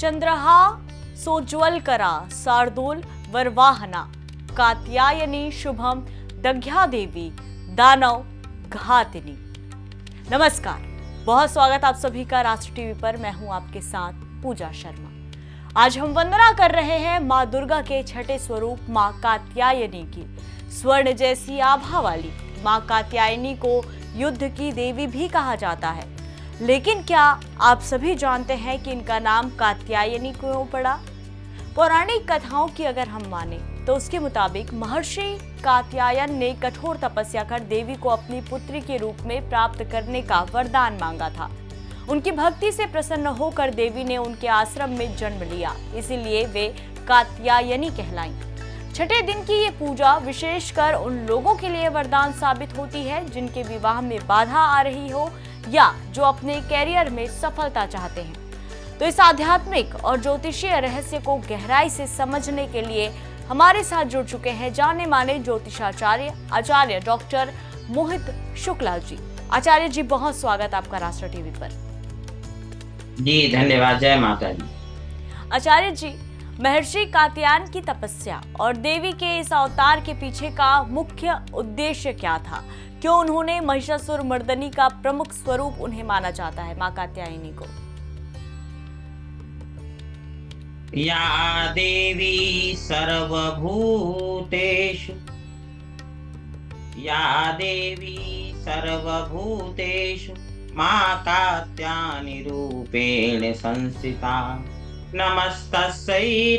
चंद्रहा सोज्वल करा शार्दूल वरवाहना कात्यायनी शुभम दग्ध्या देवी दानव घातिनी। नमस्कार, बहुत स्वागत आप सभी का राष्ट्र टीवी पर। मैं हूं आपके साथ पूजा शर्मा। आज हम वंदना कर रहे हैं मां दुर्गा के छठे स्वरूप मां कात्यायनी की। स्वर्ण जैसी आभा वाली मां कात्यायनी को युद्ध की देवी भी कहा जाता है, लेकिन क्या आप सभी जानते हैं कि इनका नाम कात्यायनी क्यों पड़ा? पौराणिक कथाओं की अगर हम माने तो उसके मुताबिक महर्षि कात्यायन ने कठोर तपस्या कर देवी को अपनी पुत्री के रूप में प्राप्त करने का वरदान मांगा था। उनकी भक्ति से प्रसन्न होकर देवी ने उनके आश्रम में जन्म लिया, इसीलिए वे कात्यायनी कहलाईं। छठे दिन की ये पूजा विशेषकर उन लोगों के लिए वरदान साबित होती है जिनके विवाह में बाधा आ रही हो या जो अपने कैरियर में सफलता चाहते हैं। तो इस आध्यात्मिक और ज्योतिषीय रहस्य को गहराई से समझने के लिए हमारे साथ जुड़ चुके हैं जाने माने ज्योतिषाचार्य आचार्य डॉक्टर मोहित शुक्ला जी। आचार्य जी, बहुत स्वागत आपका राष्ट्र टीवी पर। जी धन्यवाद। जय माता दी। आचार्य जी, महर्षि कात्यायन की तपस्या और देवी के इस अवतार के पीछे का मुख्य उद्देश्य क्या था? क्यों उन्होंने महिषासुर मर्दनी का प्रमुख स्वरूप उन्हें माना जाता है, मां कात्यायनी को? या देवी सर्वभूतेषु मां कात्यायनी रूपेण संस्थिता। नमस्तस्यै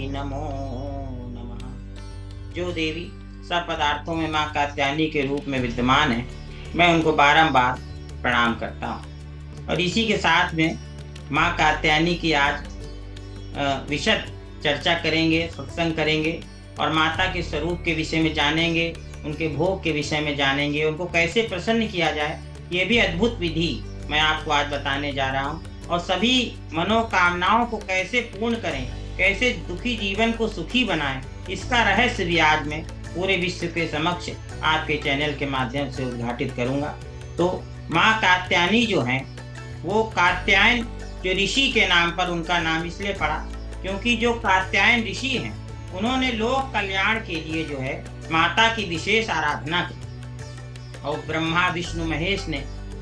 नमो नमः। जो देवी सब पदार्थों में मां कात्यायनी के रूप में विद्यमान है, मैं उनको बारंबार प्रणाम करता हूँ। और इसी के साथ में मां कात्यायनी की आज विशद चर्चा करेंगे, सत्संग करेंगे और माता के स्वरूप के विषय में जानेंगे, उनके भोग के विषय में जानेंगे, उनको कैसे प्रसन्न किया जाए। ये भी अद्भुत विधि मैं आपको आज बताने जा रहा हूँ। और सभी मनोकामनाओं को कैसे पूर्ण करें, कैसे दुखी जीवन को सुखी बनाएं, इसका रहस्य भी आज मैं पूरे विश्व के समक्ष आपके चैनल के माध्यम से उद्घाटित करूंगा। तो मां कात्यायनी जो हैं, वो कात्यायन जो ऋषि के नाम पर उनका नाम इसलिए पड़ा क्योंकि जो कात्यायन ऋषि हैं, उन्होंने लोक कल्याण के लिए जो है माता की विशेष आराधना की। और ब्रह्मा विष्णु महेश ने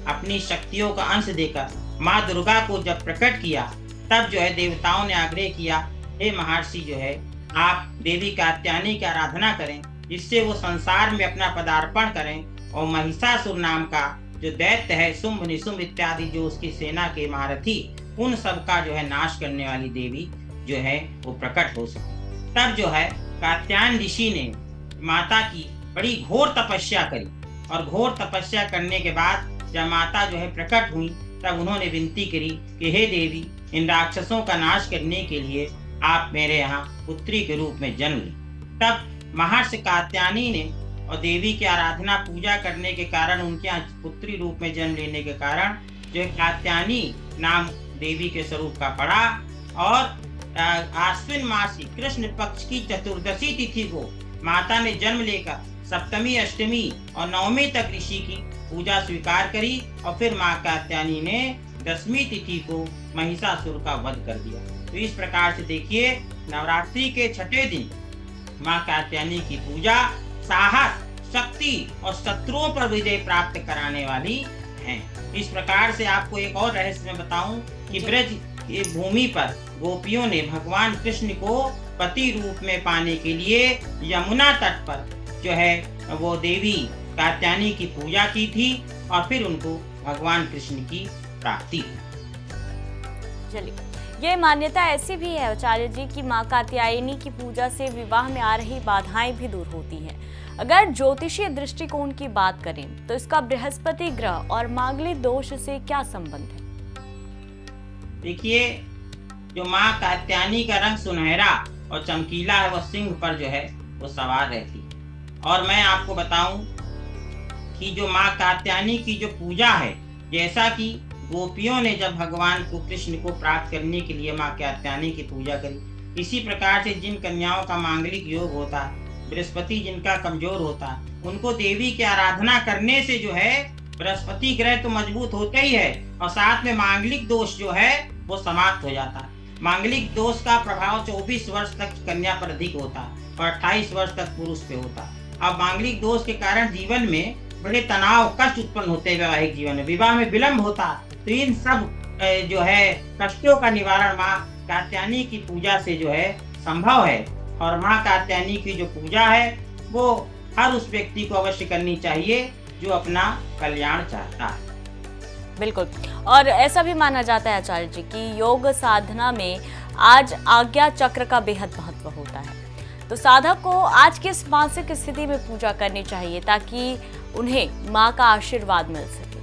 अपनी शक्तियों का अंश देकर माँ दुर्गा को जब प्रकट किया, तब जो है देवताओं ने आग्रह किया, हे महर्षि जो है आप देवी कात्यायनी की आराधना करें, जिससे वो संसार में अपना पदार्पण करें और महिषासुर नाम का जो दैत्य है, शुंभ निशुंभ इत्यादि जो उसकी सेना के महारथी, उन सब का जो है नाश करने वाली देवी जो है वो प्रकट हो सके। तब जो है कात्यायन ऋषि ने माता की बड़ी घोर तपस्या करी और घोर तपस्या करने के बाद जब माता जो है प्रकट हुई, तब उन्होंने विनती करी कि हे देवी, इन राक्षसों का नाश करने के लिए आप मेरे यहाँ पुत्री के रूप में जन्म लें। तब महर्षि कात्यायनी ने और देवी की आराधना पूजा करने के कारण, उनके यहाँ पुत्री रूप में जन्म लेने के कारण जो कात्यायनी नाम देवी के स्वरूप का पड़ा। और आश्विन मास की कृष्ण पक्ष की चतुर्दशी तिथि को माता ने जन्म लेकर सप्तमी, अष्टमी और नवमी तक ऋषि की पूजा स्वीकार करी। और फिर मां कात्यायनी ने दसवीं तिथि को महिषासुर का वध कर दिया। तो इस प्रकार से देखिए, नवरात्रि के छठे दिन मां कात्यायनी की पूजा साहस, शक्ति और शत्रुओं पर विजय प्राप्त कराने वाली है। इस प्रकार से आपको एक और रहस्य मैं बताऊं कि ब्रज की भूमि पर गोपियों ने भगवान कृष्ण को पति रूप में पाने के लिए यमुना तट पर जो है वो देवी कात्यायनी की पूजा की थी और फिर उनको भगवान कृष्ण की प्राप्ति हुई। चलिए, ये मान्यता ऐसी भी है आचार्य जी कि मां कात्यायनी की पूजा से विवाह में आ रही बाधाएं भी दूर होती हैं। अगर ज्योतिषीय दृष्टिकोण की बात करें तो इसका बृहस्पति ग्रह और मांगलिक दोष से क्या संबंध है? देखिए, जो मां कात्यायनी का रंग सुनहरा और चमकीला है, वो सिंह पर जो है वो सवार रहती। और मैं आपको बताऊं कि जो मां कात्यायनी की जो पूजा है, जैसा कि गोपियों ने जब भगवान को कृष्ण को प्राप्त करने के लिए मां कात्यायनी की पूजा करी, इसी प्रकार से जिन कन्याओं का मांगलिक योग होता है, बृहस्पति जिनका कमजोर होता है, उनको देवी की आराधना करने से जो है बृहस्पति ग्रह तो मजबूत होते ही है और साथ में मांगलिक दोष जो है वो समाप्त हो जाता है। मांगलिक दोष का प्रभाव 24 वर्ष तक कन्या पर अधिक होता है और 28 वर्ष तक पुरुष पे होता है। अब मांगलिक दोष के कारण जीवन में बड़े तनाव कष्ट उत्पन्न होते हैं, वैवाहिक जीवन में विवाह में विलंब होता, तो इन सब जो है कष्टों का निवारण माँ कात्यायनी की पूजा से जो है संभव है। और माँ कात्यायनी की जो पूजा है वो हर उस व्यक्ति को अवश्य करनी चाहिए जो अपना कल्याण चाहता है। बिल्कुल। और ऐसा भी माना जाता है आचार्य जी कि योग साधना में आज आज्ञा चक्र का बेहद महत्व होता है, तो साधक को आज किस मानसिक स्थिति में पूजा करनी चाहिए ताकि उन्हें माँ का आशीर्वाद मिल सके?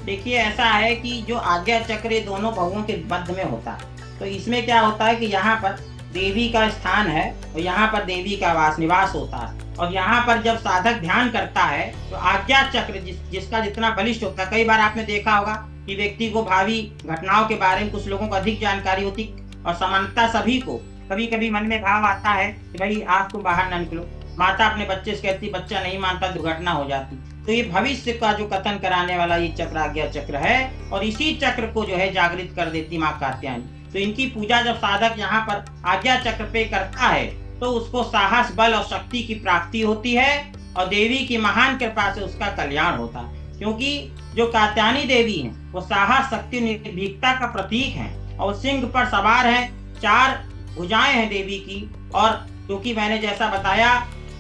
देखिए, ऐसा है कि जो आज्ञा चक्र दोनों भवों के मध्य में होता है, तो इसमें क्या होता है कि यहाँ पर देवी का स्थान है और यहाँ पर देवी का वास निवास होता है। और यहाँ पर जब साधक ध्यान करता है तो आज्ञा चक्र जिसका जितना बलिष्ठ होता है, कई बार आपने देखा होगा कि व्यक्ति को भावी घटनाओं के बारे में कुछ लोगों को अधिक जानकारी होती और सामान्यतः सभी को कभी कभी मन में भाव आता है कि भाई आज तुम बाहर ना निकलो। माता अपने बच्चे से कहती, बच्चा नहीं मानता, दुर्घटना हो जाती। तो ये भविष्य का जो कथन कराने वाला ये चक्र आज्ञा चक्र है और इसी चक्र को जो है जागृत कर देती माँ कात्यायनी। तो इनकी पूजा जब साधक यहाँ पर आज्ञा चक्र पे करता है तो उसको साहस, बल और शक्ति की प्राप्ति होती है और देवी की महान कृपा से उसका कल्याण होता है। क्योंकि जो कात्यायनी देवी है वो साहस, शक्ति, निर्भीकता का प्रतीक है और सिंह पर सवार है, 4 भुजाएं हैं देवी की। और क्योंकि मैंने जैसा बताया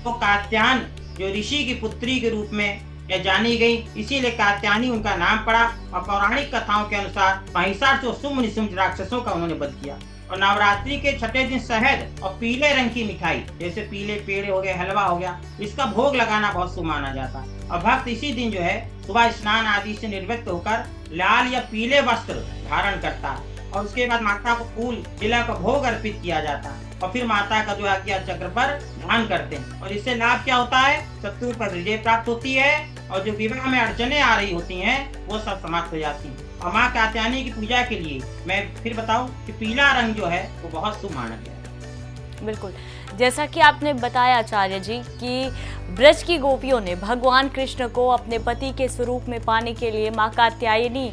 तो कात्यायन जो ऋषि की पुत्री के रूप में जानी गई, इसीलिए कात्यायनी उनका नाम पड़ा। और पौराणिक कथाओं के अनुसार महिषासुर और शुंभ निशुंभ राक्षसों का उन्होंने वध किया। और नवरात्रि के छठे दिन शहद और पीले रंग की मिठाई, जैसे पीले पेड़े हो गए, हलवा हो गया, इसका भोग लगाना बहुत शुभ माना जाता है। और भक्त इसी दिन जो है सुबह स्नान आदि से निर्वृत्त होकर लाल या पीले वस्त्र धारण करता है और उसके बाद माता को फूल तिलक का भोग अर्पित किया जाता है और फिर माता का जो आज्ञा चक्र पर ध्यान करते हैं। और इससे लाभ क्या होता है? शत्रु पर विजय प्राप्त होती है और जो विवाह में अड़चने आ रही होती हैं वो सब समाप्त हो जाती हैं। और माँ कात्यायनी की पूजा के लिए मैं फिर बताऊं कि पीला रंग जो है वो बहुत शुभ माना गया है। बिल्कुल, जैसा कि आपने बताया आचार्य जी कि ब्रज की गोपियों ने भगवान कृष्ण को अपने पति के स्वरूप में पाने के लिए माँ कात्यायनी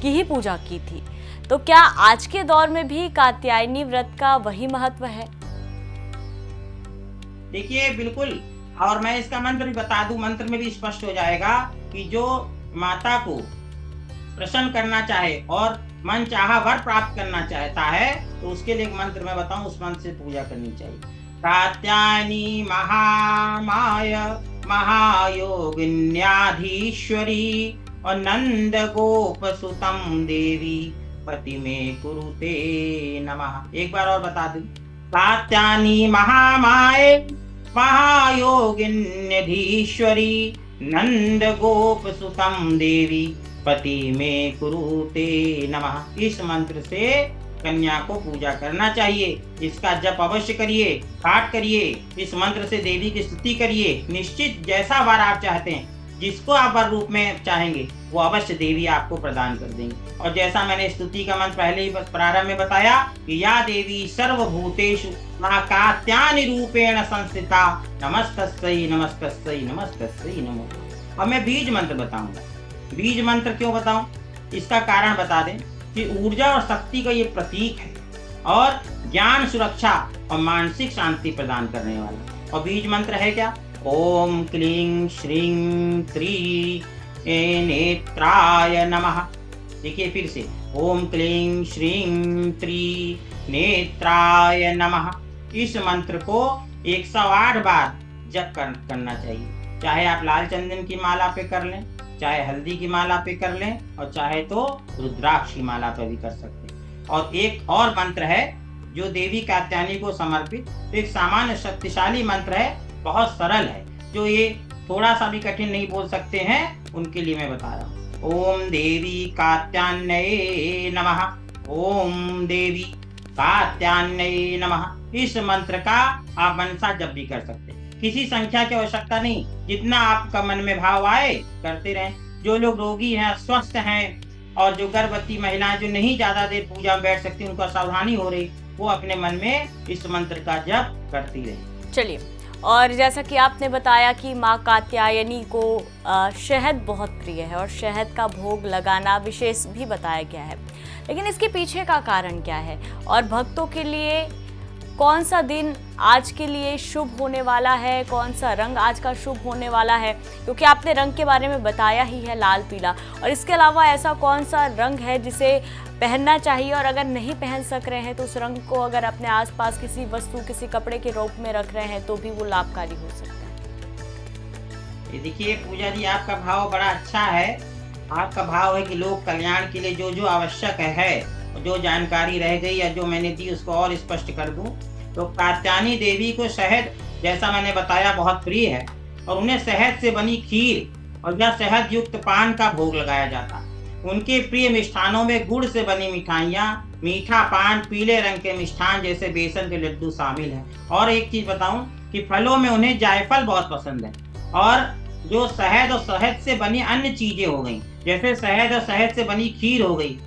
की ही पूजा की थी, तो क्या आज के दौर में भी कात्यायनी व्रत का वही महत्व है? देखिए, बिल्कुल। और मैं इसका मंत्र भी बता दूं, मंत्र में भी स्पष्ट हो जाएगा कि जो माता को प्रसन्न करना चाहे और मन चाहा वर प्राप्त करना चाहता है तो उसके लिए एक मंत्र मैं बताऊं, उस मंत्र से पूजा करनी चाहिए। कात्यायनी महामाय महायोगिन्याधीश्वरी और नंद गोप सुतम देवी पति में कुरुते नमः। एक बार और बता दूं, कात्यायनी महामाय महायोगिन्यधीश्वरी नंद गोप सुतम देवी पति में कुरुते नमः। इस मंत्र से कन्या को पूजा करना चाहिए। इसका जप अवश्य करिए, पाठ करिए, इस मंत्र से देवी की स्तुति करिए। निश्चित जैसा वर आप चाहते हैं, जिसको आप वर रूप में चाहेंगे वो अवश्य देवी आपको प्रदान कर देंगे। और जैसा मैंने स्तुति का मंत्र पहले ही प्रारंभ में बताया कि या देवी सर्वभूतेषु कात्यायनी रूपेण संस्थिता नमस्तस्यै नमस्तस्यै नमस्तस्यै नमो। अब मैं बीज मंत्र बताऊंगा। बीज मंत्र क्यों बताऊं, इसका कारण बता दें कि ऊर्जा और शक्ति का ये प्रतीक है और ज्ञान, सुरक्षा और मानसिक शांति प्रदान करने वाला। और बीज मंत्र है क्या? ओम क्लीं श्रीं त्री नेत्राय नमः। देखिए फिर से, ओम क्लीं श्रीं त्री नेत्राय नमः। इस मंत्र को 108 बार जप करना चाहिए। चाहे आप लाल चंदन की माला पे कर लें, चाहे हल्दी की माला पे कर लें और चाहे तो रुद्राक्ष की माला पे भी कर सकते हैं। और एक और मंत्र है जो देवी कात्यायनी को समर्पित, तो एक सामान्य शक्तिशाली मंत्र है, बहुत सरल है, जो ये थोड़ा सा भी कठिन नहीं बोल सकते हैं, उनके लिए मैं बता रहा हूँ। ओम देवी कात्यायन्यै नमः। ओम देवी कात्यायन्यै नमः। इस मंत्र का आप मनसा जप भी कर सकते हैं। किसी संख्या की आवश्यकता नहीं, जितना आपका मन में भाव आए करते रहें। जो लोग रोगी हैं, स्वस्थ हैं और जो गर्भवती महिलाएं जो नहीं ज्यादा देर पूजा में बैठ सकती, उनको सावधानी हो रही, वो अपने मन में इस मंत्र का जप करती रहे। चलिए, और जैसा कि आपने बताया कि माँ कात्यायनी को शहद बहुत प्रिय है और शहद का भोग लगाना विशेष भी बताया गया है, लेकिन इसके पीछे का कारण क्या है और भक्तों के लिए कौन सा दिन आज के लिए शुभ होने वाला है, कौन सा रंग आज का शुभ होने वाला है, क्योंकि आपने रंग के बारे में बताया ही है, लाल पीला। और इसके अलावा ऐसा कौन सा रंग है जिसे पहनना चाहिए और अगर नहीं पहन सक रहे हैं तो उस रंग को अगर अपने आसपास किसी वस्तु, किसी कपड़े के रूप में रख रहे हैं तो भी वो लाभकारी हो सकता है। ये देखिए पूजा जी, आपका भाव बड़ा अच्छा है। आपका भाव है कि लोक कल्याण के लिए जो जो आवश्यक है, जो जानकारी रह गई या जो मैंने दी उसको और स्पष्ट कर दूं। तो कात्यायनी देवी को शहद, जैसा मैंने बताया, बहुत प्रिय है और उन्हें शहद से बनी खीर और या शहद युक्त पान का भोग लगाया जाता है। उनके प्रिय मिष्ठानों में गुड़ से बनी मिठाइयाँ, मीठा पान, पीले रंग के मिष्ठान जैसे बेसन के लड्डू शामिल हैं। और एक चीज बताऊं कि फलों में उन्हें जायफल बहुत पसंद है और जो शहद और शहद से बनी अन्य चीजें हो गई, जैसे शहद और शहद से बनी खीर हो गई,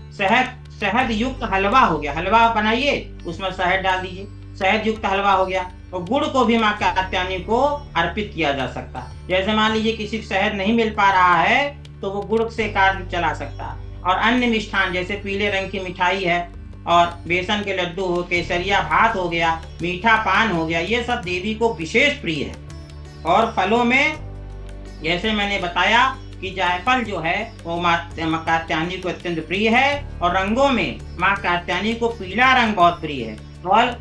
शहद युक्त हलवा हो गया, हलवा बनाइए उसमें शहद डाल दीजिए, शहद युक्त हलवा हो गया। और गुड़ को भी माँ कात्यायनी को अर्पित किया जा सकता है। जैसे मान लीजिए किसी को शहद नहीं मिल पा रहा है तो वो गुड़ से कार्य चला सकता है। और अन्य मिष्ठान जैसे पीले रंग की मिठाई है और बेसन के लड्डू हो, केसरिया भात हो गया, मीठा पान हो गया, ये सब देवी को विशेष प्रिय है। और फलों में जैसे मैंने बताया कि जायफल जो है वो माँ कात्यायनी को अत्यंत प्रिय है। और रंगों में माँ कात्यायनी को पीला रंग बहुत प्रिय है। और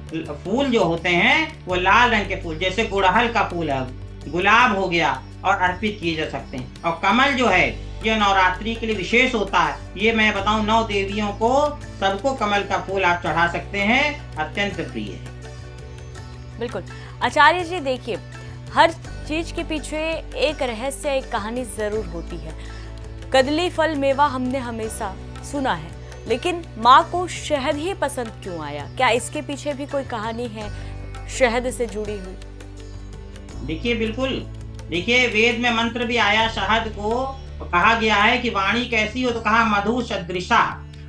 फूल जो होते हैं वो लाल रंग के फूल, जैसे गुड़हल का फूल है, गुलाब हो गया, और अर्पित किए जा सकते हैं। और कमल जो है ये नवरात्रि के लिए विशेष होता है। ये मैं बताऊं, 9 देवियों को सबको कमल का फूल आप चढ़ा सकते हैं, अत्यंत प्रिय है। बिल्कुल आचार्य जी, देखिए हर चीज के पीछे एक रहस्य, एक कहानी जरूर होती है। कदली फल मेवा हमने हमेशा सुना है, लेकिन माँ को शहद ही पसंद क्यों आया? क्या इसके पीछे भी कोई कहानी है शहद से जुड़ी हुई? देखिए बिल्कुल, देखिए वेद में मंत्र भी आया शहद को, कहा गया है कि वाणी कैसी हो, तो कहा मधु सदृशा।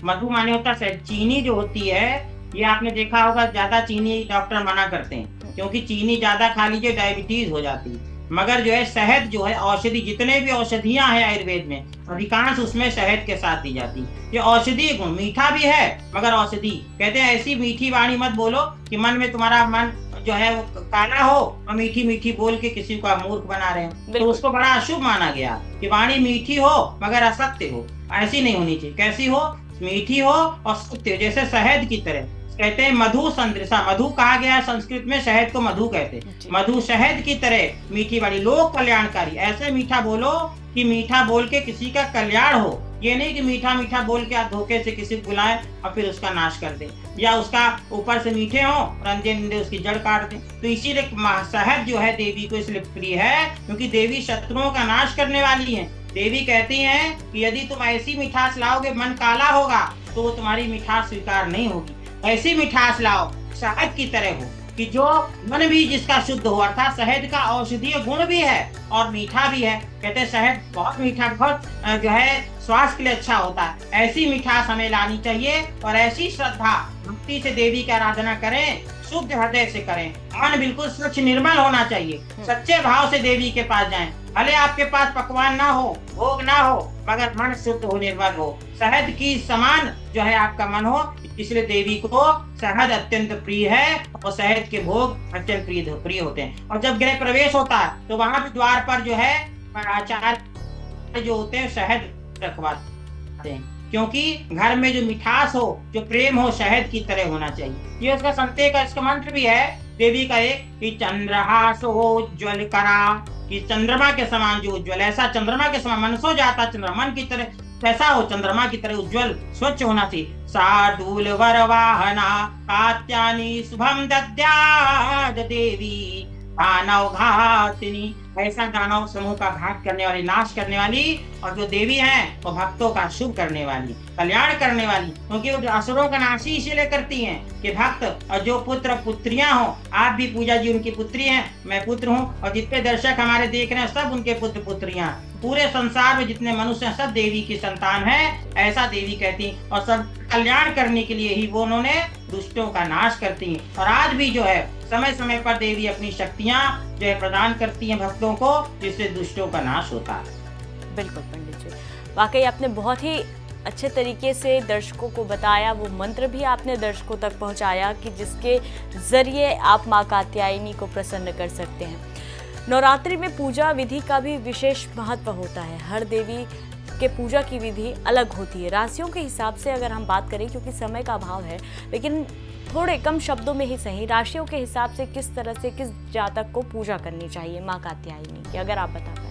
मधु माने होता है चीनी जो होती है, ये आपने देखा होगा ज्यादा चीनी डॉक्टर मना करते हैं, क्योंकि चीनी ज्यादा खा लीजिए डायबिटीज हो जाती है। मगर जो है शहद जो है औषधि, जितने भी औषधियां हैं आयुर्वेद में अधिकांश उसमें शहद के साथ दी जाती है। ये औषधि गुण, मीठा भी है मगर औषधि। कहते हैं ऐसी मीठी वाणी मत बोलो कि मन में तुम्हारा मन जो है वो काला हो और मीठी मीठी बोल के किसी को मूर्ख बना रहे हो, तो उसको बड़ा अशुभ माना गया कि वाणी मीठी हो मगर असत्य हो। ऐसी नहीं होनी चाहिए। कैसी हो? मीठी हो और सत्य हो, जैसे शहद की तरह। कहते हैं मधु संदृशा, मधु कहा गया है संस्कृत में, शहद को मधु कहते हैं। मधु शहद की तरह मीठी वाली, लोक कल्याणकारी। ऐसे मीठा बोलो कि मीठा बोल के किसी का कल्याण हो। ये नहीं कि मीठा मीठा बोल के आप धोखे से किसी को बुलाएं और फिर उसका नाश कर दें, या उसका ऊपर से मीठे हो और अंदर अंदर उसकी जड़ काट दें। तो इसीलिए शहद जो है देवी को इसलिए प्रिय है क्योंकि देवी शत्रुओं का नाश करने वाली है। देवी कहती हैं कि यदि तुम ऐसी मिठास लाओगे मन काला होगा तो वो तुम्हारी मिठास स्वीकार नहीं होगी। ऐसी मिठास लाओ शहद की तरह हो कि जो मन भी जिसका शुद्ध हो। अर्थात शहद का औषधीय गुण भी है और मीठा भी है। कहते हैं शहद बहुत मीठा, बहुत जो है स्वास्थ्य के लिए अच्छा होता है। ऐसी मिठास हमें लानी चाहिए और ऐसी श्रद्धा भक्ति से देवी की आराधना करें, शुद्ध हृदय से करें। मन बिल्कुल स्वच्छ निर्मल होना चाहिए। सच्चे भाव से देवी के पास जाएं। भले आपके पास पकवान ना हो, भोग ना हो, मगर मन शुद्ध हो, निर्मल हो, शहद की समान जो है आपका मन हो। इसलिए देवी को शहद अत्यंत प्रिय है और शहद के भोग अत्यंत प्रिय होते हैं। और जब गृह प्रवेश होता है तो वहां भी द्वार पर जो है आचार्य जो होते हैं शहद रखवाते हैं, क्योंकि घर में जो मिठास हो, जो प्रेम हो, शहद की तरह होना चाहिए। ये उसका संते का इसका मंत्र भी है देवी का एक कि चंद्रहासो उज्ज्वल करा, कि चंद्रमा के समान जो उज्ज्वल, ऐसा चंद्रमा के समान मनसो जाता चंद्रमा, मन की तरह कैसा हो, चंद्रमा की तरह उज्ज्वल स्वच्छ होना चाहिए। शार्दूल वरवाहना कात्यायनी शुभम दद्याद देवी दानव घातिनी। ऐसा दानव समूह का घात करने वाली, नाश करने वाली, और जो देवी हैं वो भक्तों का शुभ करने वाली, कल्याण करने वाली। क्योंकि वो असुरों का नाश ही इसीलिए करती हैं कि भक्त और जो पुत्र पुत्रियां हो, आप भी पूजा जी उनकी पुत्री हैं, मैं पुत्र हूँ, और जितने दर्शक हमारे देख रहे हैं सब उनके पुत्र पुत्रियां। पूरे संसार में जितने मनुष्य हैं सब देवी की संतान है, ऐसा देवी कहती। और सब कल्याण करने के लिए ही वो उन्होंने दुष्टों का नाश करती हैं। और आज भी जो है समय समय पर देवी अपनी शक्तियां जो है प्रदान करती हैं भक्तों को, जिससे दुष्टों का नाश होता है। बिल्कुल पंडित जी, वाकई आपने बहुत ही अच्छे तरीके से दर्शकों को बताया, वो मंत्र भी आपने दर्शकों तक पहुंचाया कि जिसके जरिए आप माँ कात्यायनी को प्रसन्न कर सकते हैं। नवरात्रि में पूजा विधि का भी विशेष महत्व होता है। हर देवी के पूजा की विधि अलग होती है। राशियों के हिसाब से अगर हम बात करें, क्योंकि समय का अभाव है, लेकिन थोड़े कम शब्दों में ही सही, राशियों के हिसाब से किस तरह से किस जातक को पूजा करनी चाहिए माँ कात्यायनी की, अगर आप बता पाए।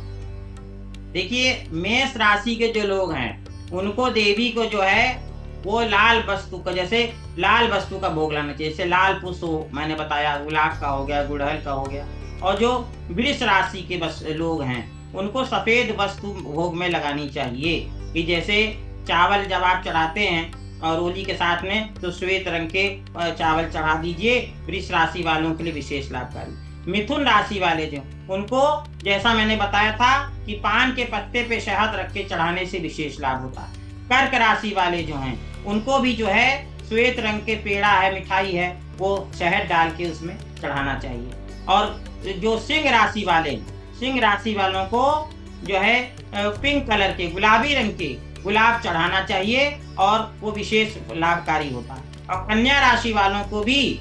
देखिए, मेष राशि के जो लोग हैं उनको देवी को जो है वो लाल वस्तु का, जैसे लाल वस्तु का भोग लाना चाहिए। जैसे लाल पुष्प हो, मैंने बताया गुलाब का हो गया, गुड़हल का हो गया। और जो वृष राशि के लोग हैं उनको सफेद वस्तु भोग में लगानी चाहिए। कि जैसे चावल जब आप चढ़ाते हैं और रोली के साथ में, तो श्वेत रंग के चावल चढ़ा दीजिए। वृष राशि वालों के लिए विशेष लाभकारी। मिथुन राशि वाले जो, उनको जैसा मैंने बताया था कि पान के पत्ते पे शहद रख के चढ़ाने से विशेष लाभ होता है। कर्क राशि वाले जो हैं उनको भी जो है श्वेत रंग के पेड़ा है, मिठाई है, वो शहद डाल के उसमें चढ़ाना चाहिए। और जो सिंह राशि वाले, सिंह राशि वालों को जो है पिंक कलर के, गुलाबी रंग के गुलाब चढ़ाना चाहिए और वो विशेष लाभकारी होता है। और कन्या राशि वालों को भी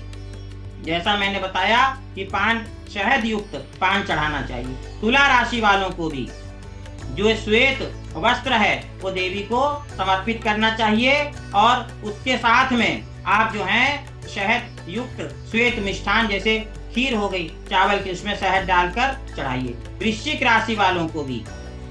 जैसा मैंने बताया कि पान, शहद युक्त पान चढ़ाना चाहिए। तुला राशि वालों को भी जो श्वेत वस्त्र है वो देवी को समर्पित करना चाहिए। और उसके साथ में आप जो है शहद युक्त श्वेत मिष्ठान, जैसे खीर हो गई चावल की, उसमें शहद डालकर चढ़ाइए। वृश्चिक राशि वालों को भी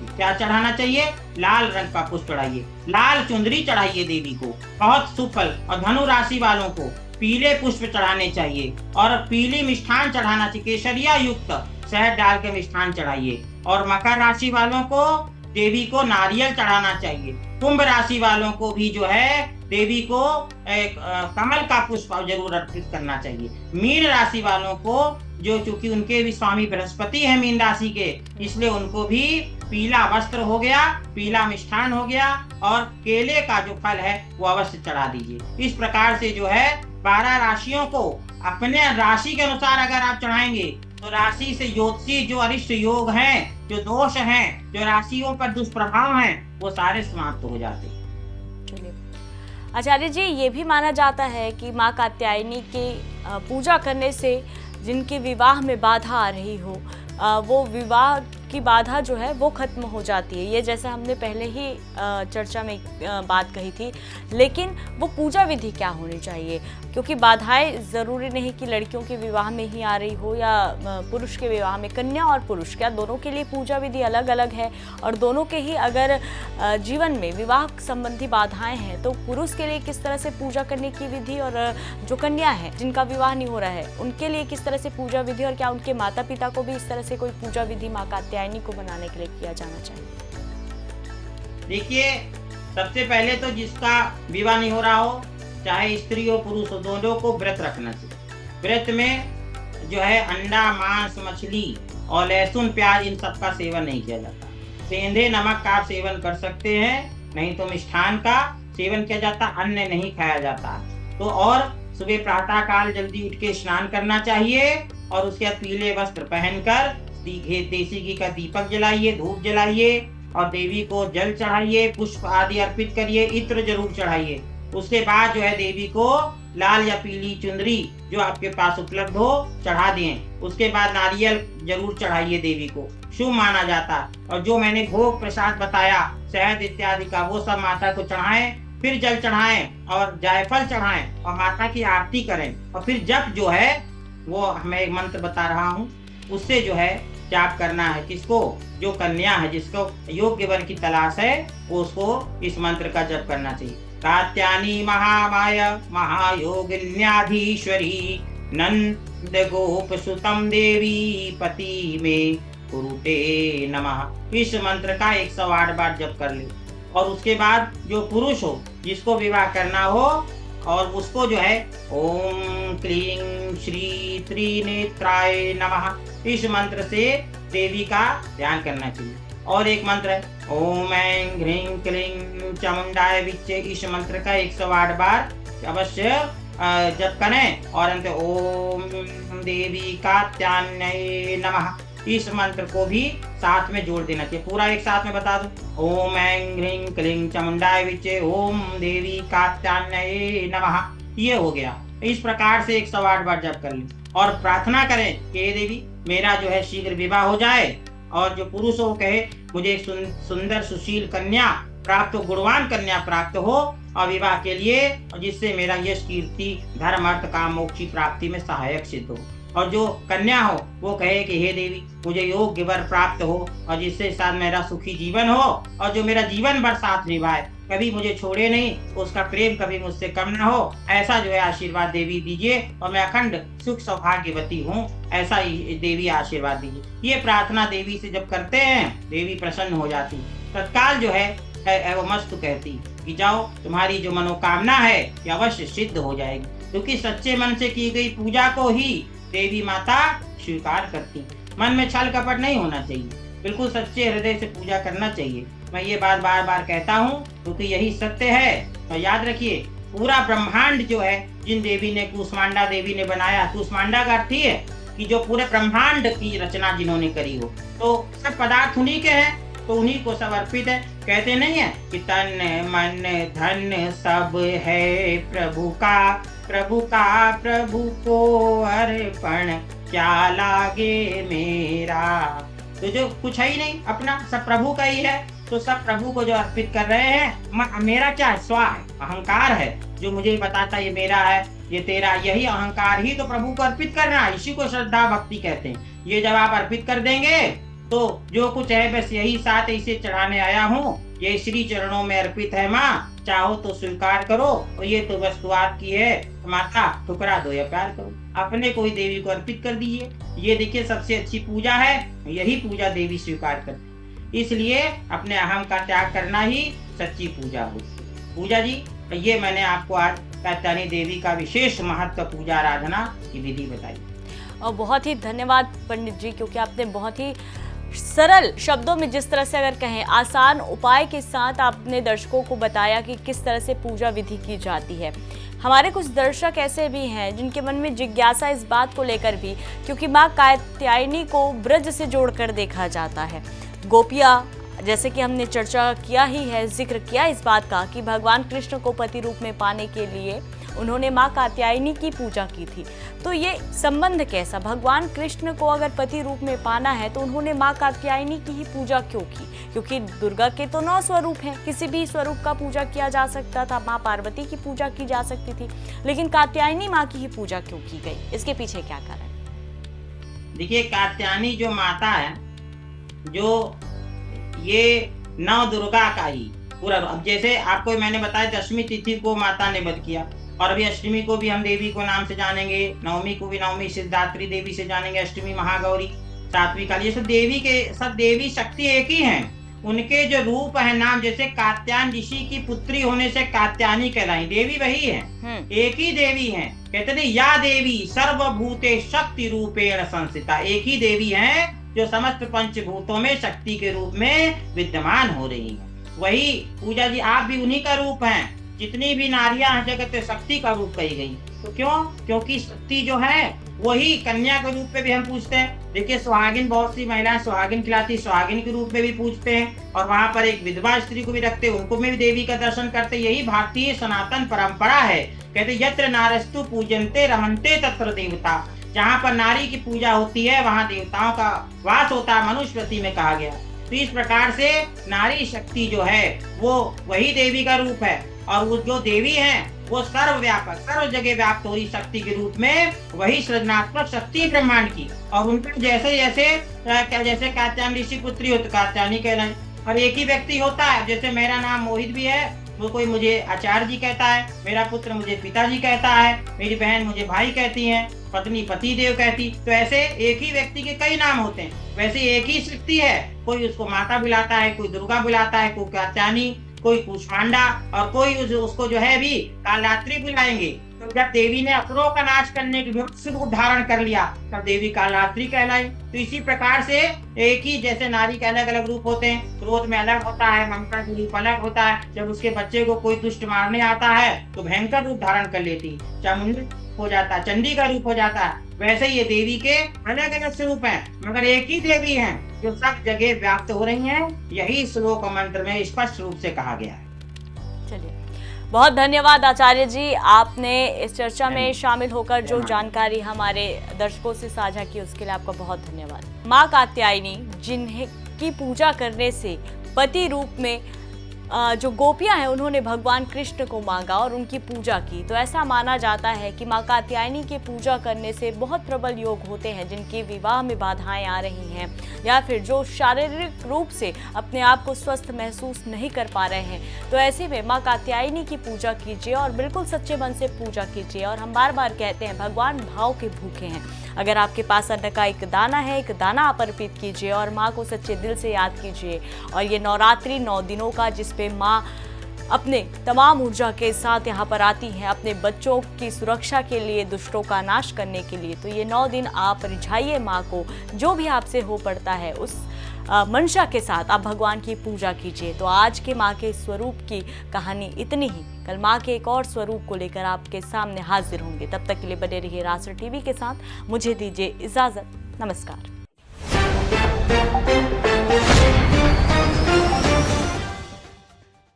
क्या चढ़ाना चाहिए? लाल रंग का पुष्प चढ़ाइए, लाल चुंदरी चढ़ाइए देवी को, बहुत शुभ फल। और धनु राशि वालों को पीले पुष्प चढ़ाने चाहिए और पीली मिष्ठान चढ़ाना चाहिए, केसरिया युक्त शहद डाल के मिष्ठान चढ़ाइए। और मकर राशि वालों को देवी को नारियल चढ़ाना चाहिए। कुंभ राशि वालों को भी जो है देवी को एक कमल का पुष्प जरूर अर्पित करना चाहिए। मीन राशि वालों को, जो चूंकि उनके भी स्वामी बृहस्पति है मीन राशि के, इसलिए उनको भी पीला वस्त्र हो गया, पीला मिष्ठान हो गया और केले का जो फल है वो अवश्य चढ़ा दीजिए। इस प्रकार से जो है 12 राशियों को अपने राशि के अनुसार अगर आप चढ़ाएंगे तो राशि से ज्योतिषी जो अरिष्ट योग हैं, जो दोष हैं, जो राशियों पर दुष्प्रभाव हैं, वो सारे समाप्त हो जाते हैं। आचार्य जी, ये भी माना जाता है कि माँ कात्यायनी की पूजा करने से जिनके विवाह में बाधा आ रही हो, वो विवाह की बाधा जो है वो खत्म हो जाती है। ये जैसा हमने पहले ही चर्चा में बात कही थी। लेकिन वो पूजा विधि क्या होनी चाहिए? क्योंकि बाधाएं ज़रूरी नहीं कि लड़कियों के विवाह में ही आ रही हो या पुरुष के विवाह में। कन्या और पुरुष, क्या दोनों के लिए पूजा विधि अलग अलग है? और दोनों के ही अगर जीवन में विवाह संबंधी बाधाएं हैं तो पुरुष के लिए किस तरह से पूजा करने की विधि, और जो कन्या है जिनका विवाह नहीं हो रहा है उनके लिए किस तरह से पूजा विधि, और क्या उनके माता पिता को भी इस तरह से कोई पूजा विधि माँ कात्यायनी को बनाने के लिए किया जाना चाहिए? देखिए, सबसे पहले तो जिसका विवाह नहीं हो रहा हो, चाहे स्त्री हो पुरुष हो, दोनों को व्रत रखना चाहिए। व्रत में जो है अंडा, मांस, मछली और लहसुन, प्याज, इन सब का सेवन नहीं किया जाता। सेंधे नमक का आप सेवन कर सकते हैं, नहीं तो मिष्ठान का सेवन किया जाता, अन्न नहीं खाया जाता। तो और सुबह प्रातः काल जल्दी उठ के स्नान करना चाहिए और उसके बाद पीले वस्त्र पहनकर देसी घी का दीपक जलाइए, धूप जलाइए और देवी को जल चढ़ाइए, पुष्प आदि अर्पित करिए, इत्र जरूर चढ़ाइए। उसके बाद जो है देवी को लाल या पीली चुंदरी जो आपके पास उपलब्ध हो चढ़ा दें। उसके बाद नारियल जरूर चढ़ाइए देवी को, शुभ माना जाता। और जो मैंने भोग प्रसाद बताया शहद इत्यादि का, वो सब माता को चढ़ाएं, फिर जल चढ़ाएं और जायफल चढ़ाएं और माता की आरती करें। और फिर जप जो है वो मैं एक मंत्र बता रहा हूँ, उससे जो है जाप करना है। किसको? जो कन्या है, जिसको योग्य वर की तलाश है, वो उसको इस मंत्र का जप करना चाहिए। कात्यायनी महामाया महायोगिन्याधीश्वरी नंद गोप सुतम देवी पति में कुरुते नमः। इस मंत्र का 108 बार जप कर ले। और उसके बाद जो पुरुष हो, जिसको विवाह करना हो, और उसको जो है ओम क्लीं श्री त्रिनेत्राय नमः, इस मंत्र से देवी का ध्यान करना चाहिए। और एक मंत्र है ओम ऐं ह्रीं क्लीं चामुंडाय विच्चे। इस मंत्र का 108 बार अवश्य जप करें और अंत ओम देवी कात्यायनी नमः इस मंत्र को भी साथ में जोड़ देना चाहिए। पूरा एक साथ में बता दो ओम ऐं ह्रीं क्लीं चामुंडाय विच्चे ओम देवी कात्यायनी नमः। ये हो गया। इस प्रकार से 108 बार जप कर लें और प्रार्थना करें कि हे देवी मेरा जो है शीघ्र विवाह हो जाए और जो पुरुष हो कहे मुझे एक सुंदर सुशील कन्या प्राप्त हो, गुणवान कन्या प्राप्त हो और विवाह के लिए, जिससे मेरा यश कीर्ति धर्म अर्थ काम मोक्ष की प्राप्ति में सहायक सिद्ध हो। और जो कन्या हो वो कहे कि हे देवी मुझे योग्य वर प्राप्त हो और जिससे साथ मेरा सुखी जीवन हो और जो मेरा जीवन भर साथ निभाए, कभी मुझे छोड़े नहीं, उसका प्रेम कभी मुझसे कम ना हो, ऐसा जो है आशीर्वाद देवी दीजिए और मैं अखंड सुख सौभाग्यवती हूँ, ऐसा ही देवी आशीर्वाद दीजिए। ये प्रार्थना देवी से जब करते हैं देवी प्रसन्न हो जाती, तत्काल जो है वो मस्त कहती कि जाओ तुम्हारी जो मनोकामना है ये अवश्य सिद्ध हो जाएगी, क्योंकि सच्चे मन से की गई पूजा को ही देवी माता स्वीकार करती। मन में छल कपट नहीं होना चाहिए, बिल्कुल सच्चे हृदय से पूजा करना चाहिए। मैं ये बात बार बार कहता हूँ क्योंकि यही सत्य है। तो याद रखिए पूरा ब्रह्मांड जो है जिन देवी ने कूष्मांडा देवी ने बनाया, कूष्मांडा का अर्थ ही है कि जो पूरे ब्रह्मांड की रचना जिन्होंने करी हो, तो सब पदार्थ उन्हीं के हैं, तो उन्हीं को सब अर्पित है। कहते नहीं है कि तन मन धन सब है प्रभु का, प्रभु का प्रभु को अर्पण क्या लागे मेरा। तो जो कुछ है ही नहीं अपना, सब प्रभु का ही है, तो सब प्रभु को जो अर्पित कर रहे हैं। मेरा क्या है? स्व है, अहंकार है जो मुझे बताता ये मेरा है ये तेरा, यही अहंकार ही तो प्रभु को अर्पित करना है। इसी को श्रद्धा भक्ति कहते हैं। ये जब आप अर्पित कर देंगे तो जो कुछ है बस यही साथ इसे चढ़ाने आया हूँ, ये श्री चरणों में अर्पित है माँ, चाहो तो स्वीकार करो और ये तो वस्तु आपकी है माता, ठुकरा दो या प्यार करो, अपने को ही देवी को अर्पित कर दीजिए। ये देखिए सबसे अच्छी पूजा है, यही पूजा देवी स्वीकार करती। इसलिए अपने अहम का त्याग करना ही सच्ची पूजा होती है। पूजा जी ये मैंने आपको आज कात्यायनी देवी का विशेष महत्व पूजा आराधना की विधि बताई। और बहुत ही धन्यवाद पंडित जी, क्योंकि आपने बहुत ही सरल शब्दों में, जिस तरह से अगर कहें आसान उपाय के साथ आपने दर्शकों को बताया कि किस तरह से पूजा विधि की जाती है। हमारे कुछ दर्शक ऐसे भी हैं जिनके मन में जिज्ञासा इस बात को लेकर भी, क्योंकि माँ कात्यायनी को ब्रज से जोड़कर देखा जाता है। गोपियाँ, जैसे कि हमने चर्चा किया ही है, जिक्र किया इस बात का कि भगवान कृष्ण को पति रूप में पाने के लिए उन्होंने माँ कात्यायनी की पूजा की थी। तो ये संबंध कैसा? भगवान कृष्ण को अगर पति रूप में पाना है तो उन्होंने माँ कात्यायनी की ही पूजा क्यों की? क्योंकि दुर्गा के तो 9 स्वरूप हैं, किसी भी स्वरूप का पूजा किया जा सकता था, माँ पार्वती की पूजा की जा सकती थी, लेकिन कात्यायनी माँ की ही पूजा क्यों की गई? इसके पीछे क्या कारण? देखिए कात्यायनी जो माता है, जो ये नौ दुर्गा का ही पूरा, अब जैसे आपको मैंने बताया दशमी तिथि को माता ने वध किया और अभी अष्टमी को भी हम देवी को नाम से जानेंगे, नवमी को भी नवमी सिद्धात्री देवी से जानेंगे, अष्टमी महागौरी, सातवीं काली, ये सब देवी के सब देवी शक्ति एक ही हैं। उनके जो रूप है नाम, जैसे कात्यायन ऋषि की पुत्री होने से कात्यायनी कहलाई, देवी वही है, एक ही देवी है। कहते थे या देवी सर्वभूते शक्ति रूपेण संस्थिता, एक ही देवी है जो समस्त पंचभूतों में शक्ति के रूप में विद्यमान हो रही है। वही पूजा जी आप भी उन्हीं का रूप हैं। जितनी भी नारियां हैं जगत शक्ति का रूप कही गई। तो क्यों? क्योंकि शक्ति जो है वही कन्या के रूप में भी हम पूछते हैं। देखिए सुहागिन, बहुत सी महिलाएं सुहागिन खिलाती, सुहागिन के रूप में भी पूछते हैं और वहां पर एक विधवा स्त्री को भी रखते हैं, उनको में भी देवी का दर्शन करते। यही भारतीय सनातन परंपरा है। कहते यत्र नारस्तु पूजन्ते रमन्ते तत्र देवता, जहाँ पर नारी की पूजा होती है वहाँ देवताओं का वास होता है, मनुस्मृति में कहा गया। तो इस प्रकार से नारी शक्ति जो है वो वही देवी का रूप है और वो जो देवी है वो सर्वव्यापक, सर्व जगह व्याप्त हो रही शक्ति के रूप में वही सृजनात्मक शक्ति ब्रह्मांड की। और उनके जैसे जैसे कात्यायन ऋषि पुत्री हो तो कात्यायनी कहलाए। और एक ही व्यक्ति होता है, जैसे मेरा नाम मोहित भी है, वो कोई मुझे आचार्य जी कहता है, मेरा पुत्र मुझे पिताजी कहता है, मेरी बहन मुझे भाई कहती है, पत्नी पति देव कहती। तो ऐसे एक ही व्यक्ति के कई नाम होते हैं। वैसे एक ही शक्ति है, कोई उसको माता बुलाता है, कोई दुर्गा बुलाता है, कोई कात्यायनी, कोई कूष्मांडा और कोई उसको जो है भी कालरात्रि बुलाएंगे। तो जब देवी ने असुरों का नाश करने के लिए मत्स्य रूप धारण कर लिया तब देवी कालरात्रि कहलाई। तो इसी प्रकार से एक ही जैसे नारी के अलग अलग रूप होते हैं, क्रोध में अलग होता है, ममता का रूप अलग होता है। जब उसके बच्चे को कोई दुष्ट मारने आता है तो भयंकर रूप धारण कर लेती, चामुंडी हो जाता है, चंडी का रूप हो जाता है। वैसे ये देवी के अलग अलग स्वरूप हैं, मगर एक ही देवी हैं जो सब जगह व्याप्त हो रही हैं। यही श्लोक मंत्र में स्पष्ट रूप से कहा गया है। चलिए, बहुत धन्यवाद आचार्य जी, आपने इस चर्चा में शामिल होकर जो जानकारी हमारे दर्शकों से साझा की उसके लिए आपका बहुत धन्यवाद। माँ कात्यायनी जिन्हें की पूजा करने से पति रूप में जो गोपियां हैं उन्होंने भगवान कृष्ण को मांगा और उनकी पूजा की। तो ऐसा माना जाता है कि माँ कात्यायनी की पूजा करने से बहुत प्रबल योग होते हैं, जिनकी विवाह में बाधाएं आ रही हैं या फिर जो शारीरिक रूप से अपने आप को स्वस्थ महसूस नहीं कर पा रहे हैं। तो ऐसे में माँ कात्यायनी की पूजा कीजिए और बिल्कुल सच्चे मन से पूजा कीजिए। और हम बार बार कहते हैं भगवान भाव के भूखे हैं। अगर आपके पास अन्न का एक दाना है, एक दाना आप अर्पित कीजिए और माँ को सच्चे दिल से याद कीजिए। और ये नवरात्रि 9 दिनों का जिस पे माँ अपने तमाम ऊर्जा के साथ यहाँ पर आती हैं अपने बच्चों की सुरक्षा के लिए, दुष्टों का नाश करने के लिए। तो ये 9 दिन आप रिझाइए माँ को, जो भी आपसे हो पड़ता है उस मंशा के साथ आप भगवान की पूजा कीजिए। तो आज के माँ के स्वरूप की कहानी इतनी ही। कल माँ के एक और स्वरूप को लेकर आपके सामने हाजिर होंगे। तब तक के लिए बने रहिए राष्ट्र टीवी के साथ। मुझे दीजिए इजाजत। नमस्कार।